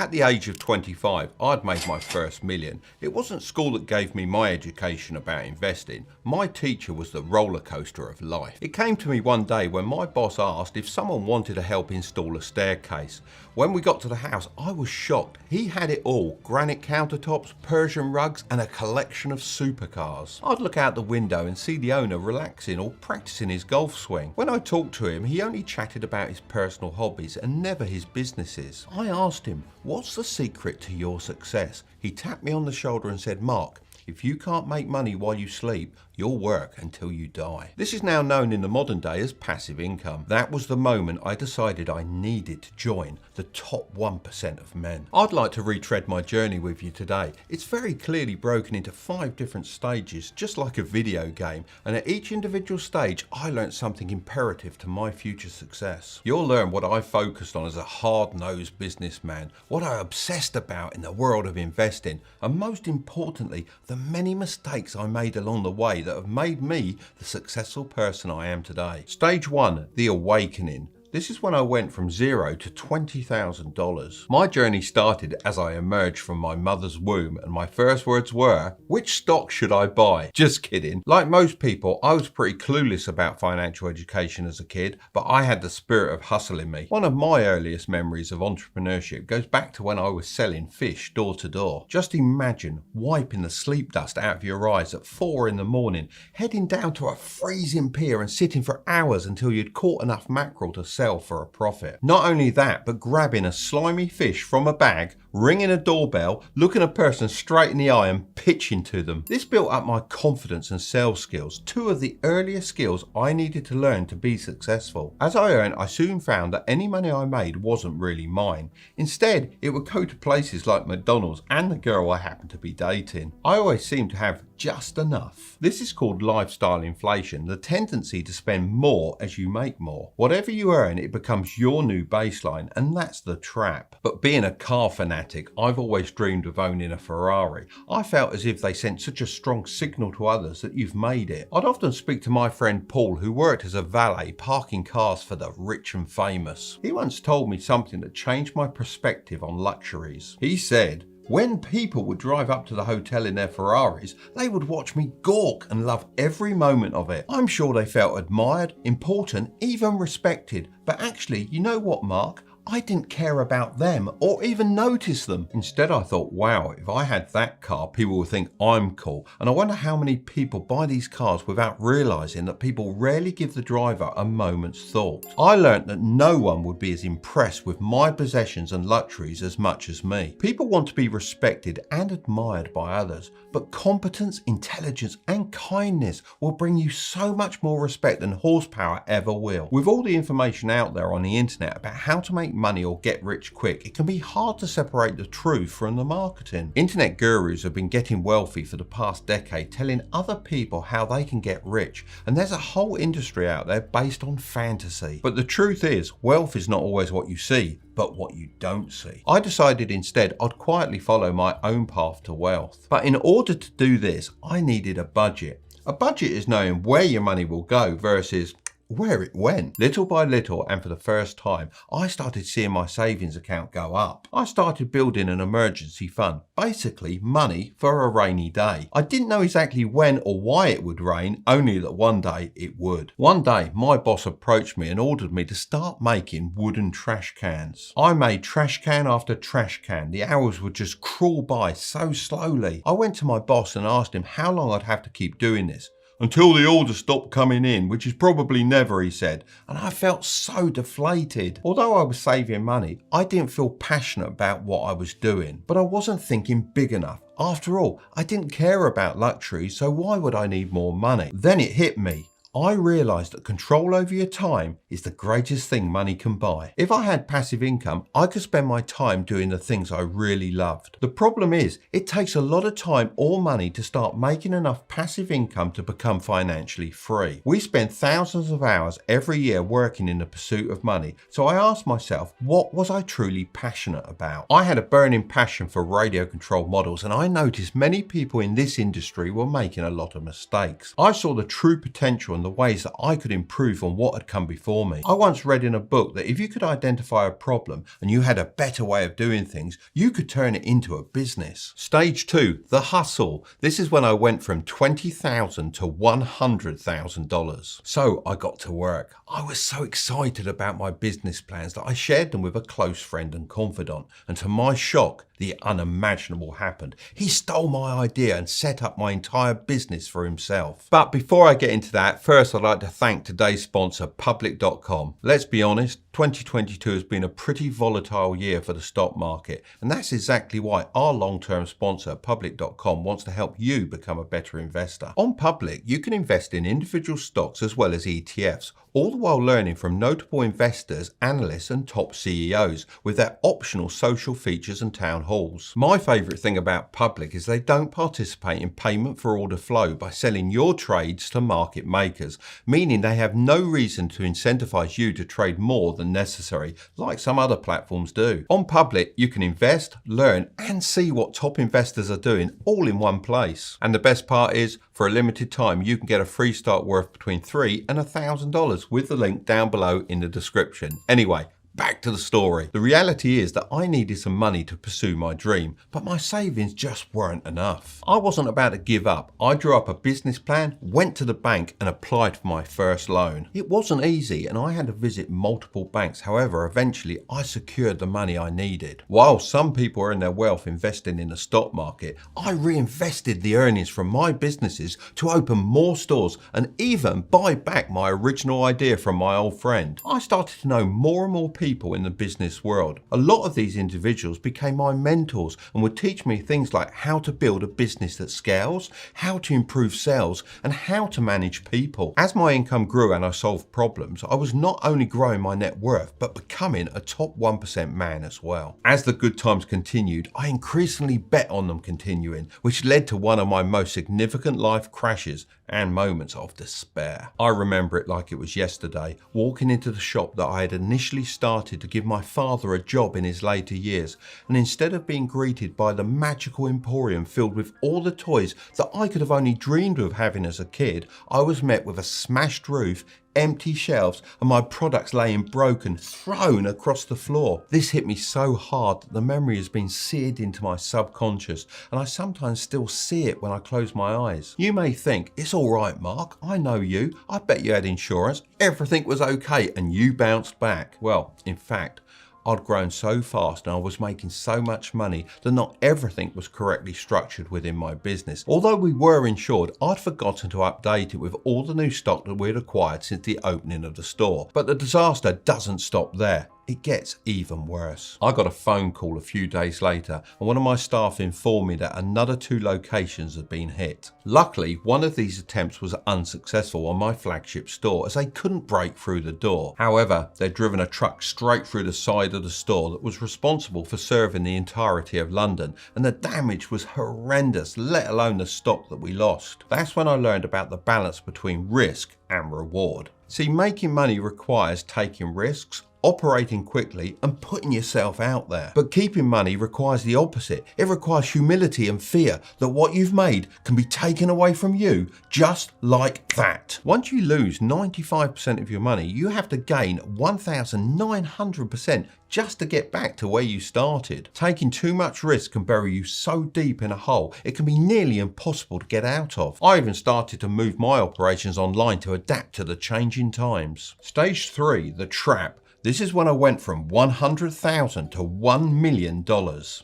At the age of 25, I'd made my first million. It wasn't school that gave me my education about investing. My teacher was the roller coaster of life. It came to me one day when my boss asked if someone wanted to help install a staircase. When we got to the house, I was shocked. He had it all: granite countertops, Persian rugs, and a collection of supercars. I'd look out the window and see the owner relaxing or practicing his golf swing. When I talked to him, he only chatted about his personal hobbies and never his businesses. I asked him, "What's the secret to your success?" He tapped me on the shoulder and said, "Mark, if you can't make money while you sleep, you'll work until you die." This is now known in the modern day as passive income. That was the moment I decided I needed to join the top 1% of men. I'd like to retread my journey with you today. It's very clearly broken into 5 different stages, just like a video game, and at each individual stage I learned something imperative to my future success. You'll learn what I focused on as a hard-nosed businessman, what I obsessed about in the world of investing, and most importantly, the many mistakes I made along the way that have made me the successful person I am today. Stage 1, the awakening. This is when I went from $0 to $20,000. My journey started as I emerged from my mother's womb, and my first words were, "Which stock should I buy?" Just kidding. Like most people, I was pretty clueless about financial education as a kid, but I had the spirit of hustle in me. One of my earliest memories of entrepreneurship goes back to when I was selling fish door to door. Just imagine wiping the sleep dust out of your eyes at 4 in the morning, heading down to a freezing pier and sitting for hours until you'd caught enough mackerel to sell for a profit. Not only that, but grabbing a slimy fish from a bag, ringing a doorbell, looking a person straight in the eye and pitching to them. This built up my confidence and sales skills, 2 of the earliest skills I needed to learn to be successful. As I earned, I soon found that any money I made wasn't really mine. Instead, it would go to places like McDonald's and the girl I happened to be dating. I always seemed to have just enough. This is called lifestyle inflation, the tendency to spend more as you make more. Whatever you earn, it becomes your new baseline, and that's the trap. But being a car fanatic, I've always dreamed of owning a Ferrari. I felt as if they sent such a strong signal to others that you've made it. I'd often speak to my friend Paul, who worked as a valet parking cars for the rich and famous. He once told me something that changed my perspective on luxuries. He said, "When people would drive up to the hotel in their Ferraris, they would watch me gawk and love every moment of it. I'm sure they felt admired, important, even respected. But actually, you know what, Mark? I didn't care about them or even notice them. Instead, I thought, wow, if I had that car, people would think I'm cool." And I wonder how many people buy these cars without realizing that people rarely give the driver a moment's thought. I learned that no one would be as impressed with my possessions and luxuries as much as me. People want to be respected and admired by others, but competence, intelligence, and kindness will bring you so much more respect than horsepower ever will. With all the information out there on the internet about how to make money or get rich quick, it can be hard to separate the truth from the marketing. Internet gurus have been getting wealthy for the past decade, telling other people how they can get rich, and there's a whole industry out there based on fantasy. But the truth is, wealth is not always what you see, but what you don't see. I decided instead I'd quietly follow my own path to wealth. But in order to do this, I needed a budget. A budget is knowing where your money will go versus where it went. Little by little, and for the first time, I started seeing my savings account go up. I started building an emergency fund, basically money for a rainy day. I didn't know exactly when or why it would rain, only that one day it would. One day, my boss approached me and ordered me to start making wooden trash cans. I made trash can after trash can. The hours would just crawl by so slowly. I went to my boss and asked him how long I'd have to keep doing this. "Until the orders stop coming in, which is probably never," he said, and I felt so deflated. Although I was saving money, I didn't feel passionate about what I was doing, but I wasn't thinking big enough. After all, I didn't care about luxuries, so why would I need more money? Then it hit me. I realised that control over your time is the greatest thing money can buy. If I had passive income, I could spend my time doing the things I really loved. The problem is, it takes a lot of time or money to start making enough passive income to become financially free. We spend thousands of hours every year working in the pursuit of money, so I asked myself, what was I truly passionate about? I had a burning passion for radio control models, and I noticed many people in this industry were making a lot of mistakes. I saw the true potential and the ways that I could improve on what had come before me. I once read in a book that if you could identify a problem and you had a better way of doing things, you could turn it into a business. Stage 2, the hustle. This is when I went from $20,000 to $100,000. So I got to work. I was so excited about my business plans that I shared them with a close friend and confidant. And to my shock, the unimaginable happened. He stole my idea and set up my entire business for himself. But before I get into that, first I'd like to thank today's sponsor, Public.com. Let's be honest, 2022 has been a pretty volatile year for the stock market, and that's exactly why our long-term sponsor, Public.com, wants to help you become a better investor. On Public, you can invest in individual stocks as well as ETFs, all the while learning from notable investors, analysts and top CEOs with their optional social features and town halls. My favourite thing about Public is they don't participate in payment for order flow by selling your trades to market makers, meaning they have no reason to incentivise you to trade more than necessary, like some other platforms do. On Public, you can invest, learn and see what top investors are doing all in one place. And the best part is, for a limited time, you can get a free start worth between $3,000 and $1,000 with the link down below in the description. Anyway, back to the story. The reality is that I needed some money to pursue my dream, but my savings just weren't enough. I wasn't about to give up. I drew up a business plan, went to the bank and applied for my first loan. It wasn't easy and I had to visit multiple banks. However, eventually I secured the money I needed. While some people earn their wealth investing in the stock market, I reinvested the earnings from my businesses to open more stores and even buy back my original idea from my old friend. I started to know more and more people in the business world. A lot of these individuals became my mentors and would teach me things like how to build a business that scales, how to improve sales, and how to manage people. As my income grew and I solved problems, I was not only growing my net worth, but becoming a top 1% man as well. As the good times continued, I increasingly bet on them continuing, which led to one of my most significant life crashes and moments of despair. I remember it like it was yesterday, walking into the shop that I had initially started to give my father a job in his later years, and instead of being greeted by the magical emporium filled with all the toys that I could have only dreamed of having as a kid, I was met with a smashed roof, empty shelves and my products laying broken, thrown across the floor. This hit me so hard that the memory has been seared into my subconscious and I sometimes still see it when I close my eyes. You may think, it's all right, Mark, I know you, I bet you had insurance, everything was okay and you bounced back. Well, in fact, I'd grown so fast and I was making so much money that not everything was correctly structured within my business. Although we were insured, I'd forgotten to update it with all the new stock that we'd acquired since the opening of the store. But the disaster doesn't stop there. It gets even worse. I got a phone call a few days later and one of my staff informed me that another 2 locations had been hit. Luckily, one of these attempts was unsuccessful on my flagship store as they couldn't break through the door. However, they'd driven a truck straight through the side of the store that was responsible for serving the entirety of London, and the damage was horrendous, let alone the stock that we lost. That's when I learned about the balance between risk and reward. See, making money requires taking risks, operating quickly and putting yourself out there. But keeping money requires the opposite. It requires humility and fear that what you've made can be taken away from you just like that. Once you lose 95% of your money, you have to gain 1,900% just to get back to where you started. Taking too much risk can bury you so deep in a hole, it can be nearly impossible to get out of. I even started to move my operations online to adapt to the changing times. Stage 3, the trap. This is when I went from $100,000 to $1 million.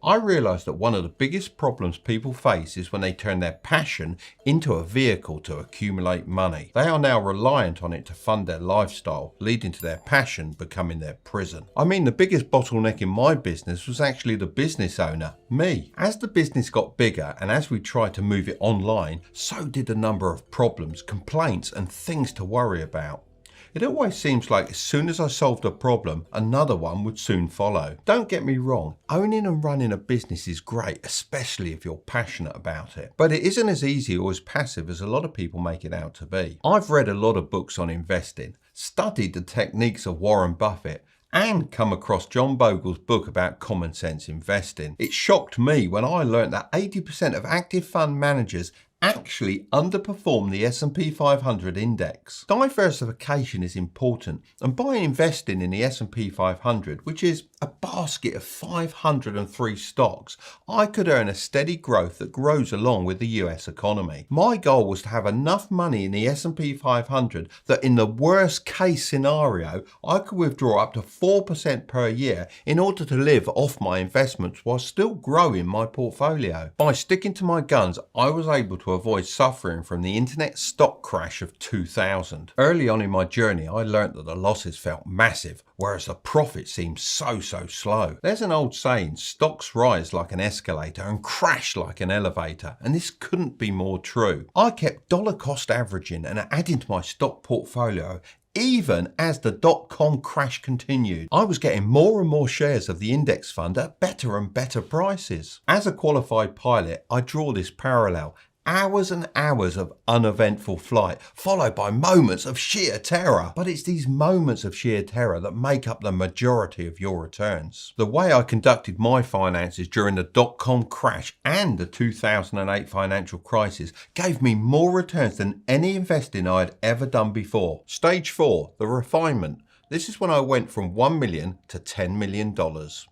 I realized that one of the biggest problems people face is when they turn their passion into a vehicle to accumulate money. They are now reliant on it to fund their lifestyle, leading to their passion becoming their prison. I mean, the biggest bottleneck in my business was actually the business owner, me. As the business got bigger and as we tried to move it online, so did the number of problems, complaints and things to worry about. It always seems like as soon as I solved a problem, another one would soon follow. Don't get me wrong, owning and running a business is great, especially if you're passionate about it. But it isn't as easy or as passive as a lot of people make it out to be. I've read a lot of books on investing, studied the techniques of Warren Buffett, and come across John Bogle's book about common sense investing. It shocked me when I learned that 80% of active fund managers actually underperformed the S&P 500 index. Diversification is important, and by investing in the S&P 500, which is a basket of 503 stocks, I could earn a steady growth that grows along with the US economy. My goal was to have enough money in the S&P 500 that in the worst case scenario, I could withdraw up to 4% per year in order to live off my investments while still growing my portfolio. By sticking to my guns, I was able to avoid suffering from the internet stock crash of 2000. Early on in my journey, I learned that the losses felt massive, whereas the profit seemed so slow. There's an old saying, stocks rise like an escalator and crash like an elevator, and this couldn't be more true. I kept dollar cost averaging and adding to my stock portfolio even as the dot-com crash continued. I was getting more and more shares of the index fund at better and better prices. As a qualified pilot, I draw this parallel. Hours and hours of uneventful flight, followed by moments of sheer terror. But it's these moments of sheer terror that make up the majority of your returns. The way I conducted my finances during the dot-com crash and the 2008 financial crisis gave me more returns than any investing I had ever done before. Stage 4, the refinement. This is when I went from $1 million to $10 million.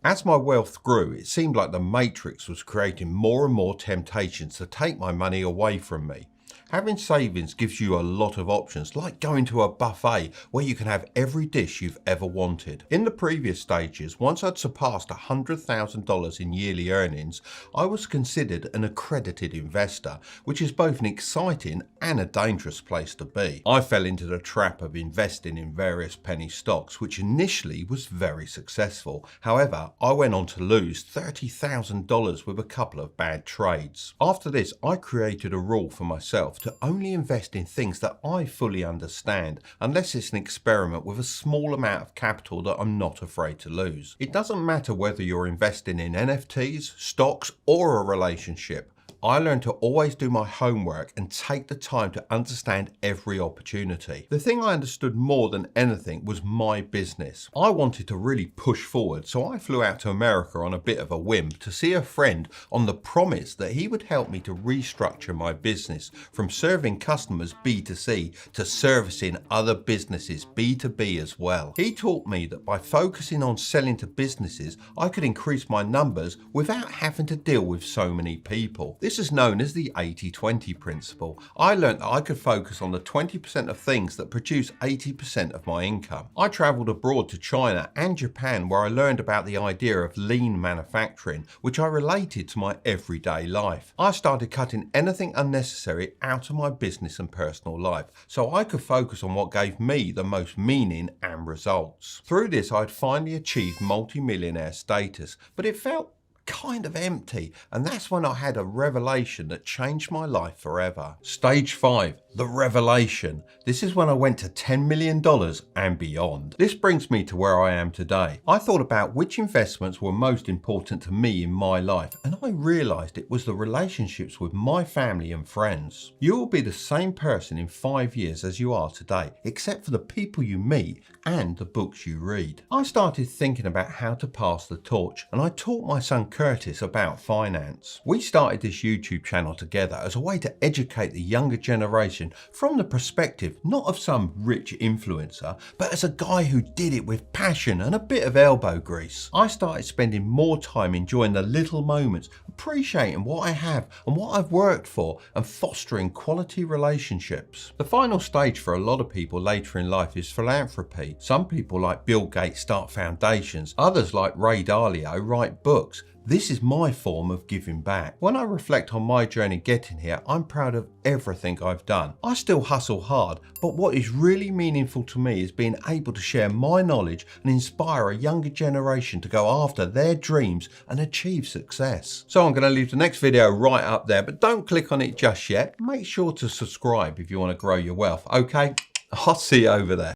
As my wealth grew, it seemed like the Matrix was creating more and more temptations to take my money away from me. Having savings gives you a lot of options, like going to a buffet where you can have every dish you've ever wanted. In the previous stages, once I'd surpassed $100,000 in yearly earnings, I was considered an accredited investor, which is both an exciting and a dangerous place to be. I fell into the trap of investing in various penny stocks, which initially was very successful. However, I went on to lose $30,000 with a couple of bad trades. After this, I created a rule for myself to only invest in things that I fully understand, unless it's an experiment with a small amount of capital that I'm not afraid to lose. It doesn't matter whether you're investing in NFTs, stocks, or a relationship. I learned to always do my homework and take the time to understand every opportunity. The thing I understood more than anything was my business. I wanted to really push forward, so I flew out to America on a bit of a whim to see a friend on the promise that he would help me to restructure my business from serving customers B2C to servicing other businesses B2B as well. He taught me that by focusing on selling to businesses, I could increase my numbers without having to deal with so many people. This is known as the 80-20 principle. I learned that I could focus on the 20% of things that produce 80% of my income. I traveled abroad to China and Japan, where I learned about the idea of lean manufacturing, which I related to my everyday life. I started cutting anything unnecessary out of my business and personal life, so I could focus on what gave me the most meaning and results. Through this, I'd finally achieved multi-millionaire status, but it felt kind of empty, and that's when I had a revelation that changed my life forever. Stage 5, the revelation. This is when I went to $10 million and beyond. This brings me to where I am today. I thought about which investments were most important to me in my life, and I realized it was the relationships with my family and friends. You will be the same person in 5 years as you are today, except for the people you meet and the books you read. I started thinking about how to pass the torch, and I taught my son Curtis about finance. We started this YouTube channel together as a way to educate the younger generation from the perspective not of some rich influencer, but as a guy who did it with passion and a bit of elbow grease. I started spending more time enjoying the little moments, appreciating what I have and what I've worked for, and fostering quality relationships. The final stage for a lot of people later in life is philanthropy. Some people like Bill Gates start foundations, others like Ray Dalio write books. This is my form of giving back. When I reflect on my journey getting here, I'm proud of everything I've done. I still hustle hard, but what is really meaningful to me is being able to share my knowledge and inspire a younger generation to go after their dreams and achieve success. So I'm going to leave the next video right up there, but don't click on it just yet. Make sure to subscribe if you want to grow your wealth, okay? I'll see you over there.